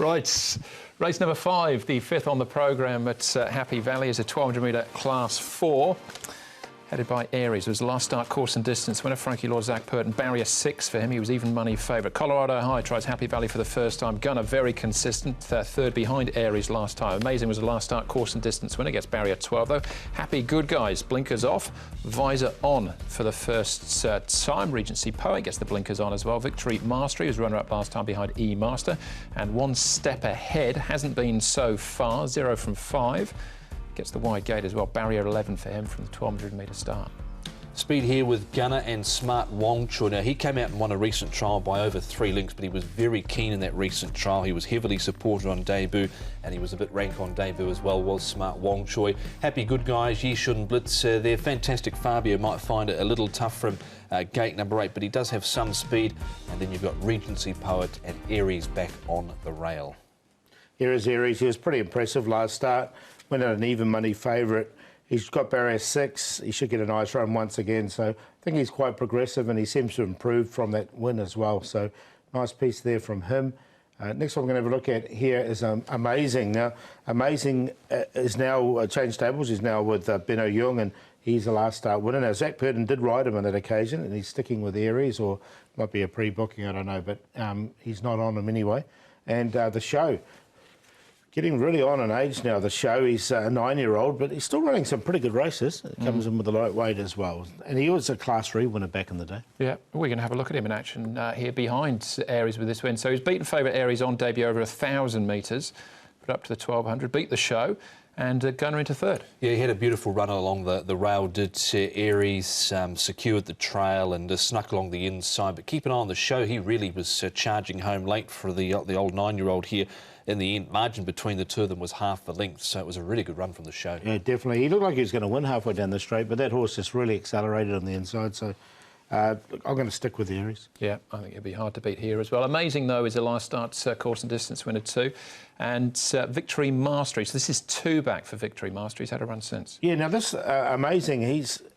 Right, race number 5, the 5th on the programme at Happy Valley, is a 1200-metre Class 4. Headed by Aries. It was the last start course and distance winner. Frankie Law, Zach Purton, barrier 6 for him. He was even money favourite. Colorado High tries Happy Valley for the first time. Gunner very consistent, third behind Aries last time. Amazing was the last start course and distance winner. Gets barrier 12 though. Happy Good Guys, blinkers off, visor on for the first time. Regency Poet gets the blinkers on as well. Victory Mastery was runner-up last time behind E Master, and one step ahead. Hasn't been so far. 0 from 5. Gets the wide gate as well. Barrier 11 for him from the 1200-metre start. Speed here with Gunner and Smart Wong Choi. Now, he came out and won a recent trial by over 3 lengths, but he was very keen in that recent trial. He was heavily supported on debut, and he was a bit rank on debut as well, was Smart Wong Choi. Happy Good Guys, Yi Shun Blitz, they're fantastic. Fabio might find it a little tough from gate number 8, but he does have some speed. And then you've got Regency Poet and Aries back on the rail. Here is Aries. He was pretty impressive last start. Went out an even money favourite. He's got barrier 6. He should get a nice run once again. So I think he's quite progressive, and he seems to improve from that win as well. So nice piece there from him. Next one we're going to have a look at here is Amazing. Now, Amazing is now changed stables. He's now with Benno Jung, and he's the last start winner. Now, Zach Purton did ride him on that occasion, and he's sticking with Aries, or might be a pre-booking, I don't know, but he's not on him anyway. And the show. Getting really on in age now, the show. He's a 9-year-old, but he's still running some pretty good races. It comes in with the lightweight as well. And he was a Class 3 winner back in the day. Yeah, we're going to have a look at him in action here behind Aries with this win. So he's beaten favourite Aries on debut over 1,000 metres, but up to the 1,200, beat the show, and Gunner into third. Yeah, he had a beautiful run along the rail, did Aries, secured the trail and snuck along the inside. But keep an eye on the show. He really was charging home late for the old 9-year-old here. In the end, margin between the two of them was half the length, so it was a really good run from the show. Yeah, definitely. He looked like he was going to win halfway down the straight, but that horse just really accelerated on the inside, so I'm going to stick with the Aries. Yeah, I think it'd be hard to beat here as well. Amazing, though, is the last start course and distance winner too, and Victory Mastery. So this is 2 back for Victory Mastery. He's had a run since. Yeah, now this Amazing,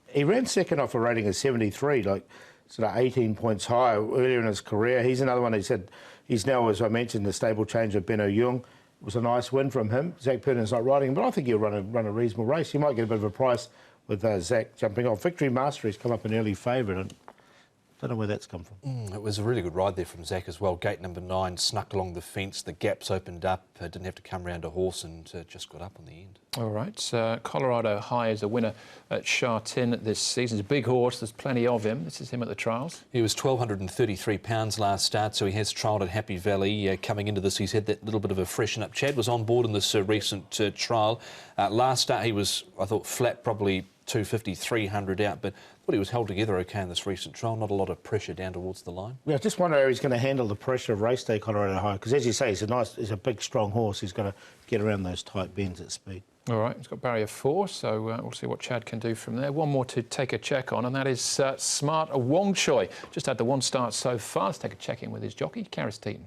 he ran second off a rating of 73, like sort of 18 points higher earlier in his career. He's another one. He said he's now, as I mentioned, the stable change of Benno Jung. It was a nice win from him. Zach Purton's not riding him, but I think he'll run a reasonable race. He might get a bit of a price with Zach jumping off. Victory Mastery's come up an early favourite, and I don't know where that's come from. It was a really good ride there from Zach as well. Gate number 9, snuck along the fence, the gaps opened up, didn't have to come round a horse, and just got up on the end. All right, Colorado High is a winner at Chartin this season. He's a big horse, there's plenty of him. This is him at the trials. He was 1,233 pounds last start, so he has trialled at Happy Valley. Coming into this, he's had that little bit of a freshen up. Chad was on board in this recent trial. Last start, he was, I thought, flat, probably 250, 300 out, but I thought he was held together okay in this recent trial. Not a lot of pressure down towards the line. Yeah, I just wonder how he's going to handle the pressure of race day Colorado High, because as you say, he's a big, strong horse. He's going to get around those tight bends at speed. All right, he's got barrier 4, so we'll see what Chad can do from there. One more to take a check on, and that is Smart Wong Choi. Just had the 1 start so far. Let's take a check in with his jockey, Karis Teaton.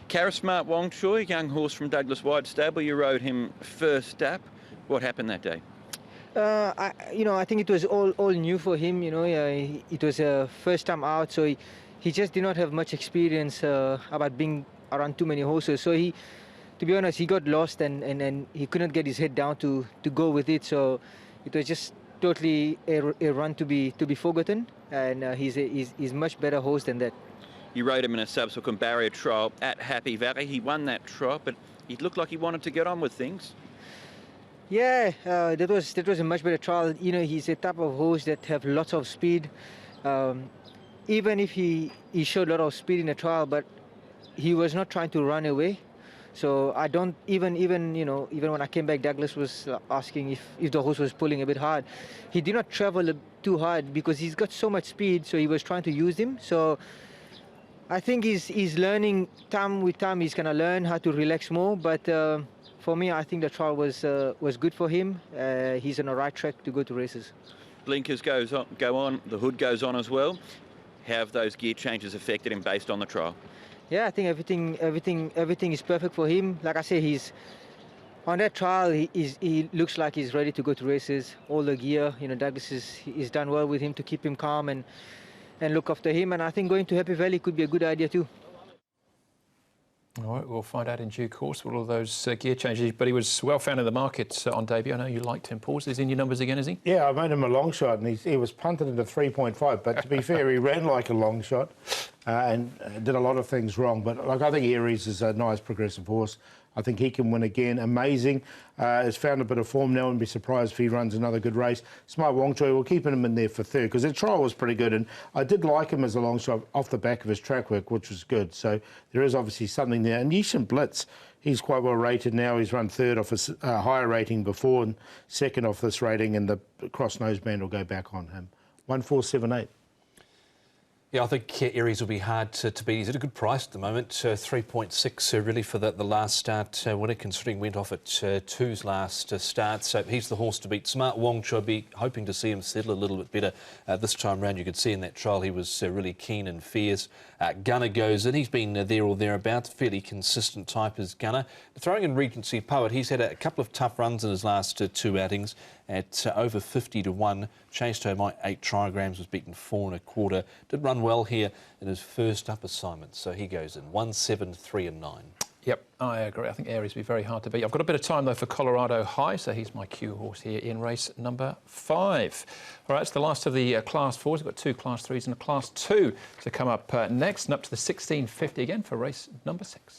Karis Smart Wong Choi, young horse from Douglas White Stable. You rode him first up. What happened that day? I think it was all new for him. It was a first time out, so he just did not have much experience about being around too many horses. So to be honest, he got lost and he couldn't get his head down to go with it. So it was just totally a run to be forgotten. And he's much better horse than that. You rode him in a subsequent barrier trial at Happy Valley. He won that trial, but he looked like he wanted to get on with things. Yeah, that was a much better trial. He's a type of horse that have lots of speed. Even if he showed a lot of speed in the trial, but he was not trying to run away. So I don't even when I came back, Douglas was asking if the horse was pulling a bit hard. He did not travel too hard because he's got so much speed. So he was trying to use him. So I think he's learning time with time. He's gonna learn how to relax more, but. For me, I think the trial was good for him. He's on the right track to go to races. Blinkers go on, the hood goes on as well. Have those gear changes affected him based on the trial? Yeah, I think everything is perfect for him. Like I say, he's on that trial. He looks like he's ready to go to races. All the gear, Douglas is done well with him to keep him calm and look after him. And I think going to Happy Valley could be a good idea too. All right, we'll find out in due course with all those gear changes. But he was well found in the market on debut. I know you liked him, Paul. He's in your numbers again, is he? Yeah, I made him a long shot, and he was punted into 3.5. But to be fair, he ran like a long shot and did a lot of things wrong. But like, I think Aries is a nice progressive horse. I think he can win again. Amazing. Has found a bit of form now, and be surprised if he runs another good race. Smart Wong Choi, we're keeping him in there for third because the trial was pretty good, and I did like him as a long shot off the back of his track work, which was good. So there is obviously something there. And Yishin Blitz, he's quite well rated now. He's run third off his higher rating before and second off this rating, and the cross nose band will go back on him. 1478. Yeah, I think Aries will be hard to beat. He's at a good price at the moment, 3.6 really for the last start winner, considering went off at 2's last start. So he's the horse to beat. Smart Wong Choi, be hoping to see him settle a little bit better this time round. You could see in that trial he was really keen and fierce. Gunner goes in. He's been there or thereabouts, fairly consistent type as Gunner. Throwing in Regency Poet, he's had a couple of tough runs in his last two outings at over 50 to 1. Chased home 8 trigrams, was beaten 4 1/4. Did run well here in his first up assignment, so he goes in 1, 7, 3 and 9. Yep, I agree. I think Aries will be very hard to beat. I've got a bit of time, though, for Colorado High, so he's my cue horse here in race number 5. All right, it's the last of the Class 4s. We've got 2 Class 3s and a Class 2 to come up next, and up to the 1650 again for race number 6.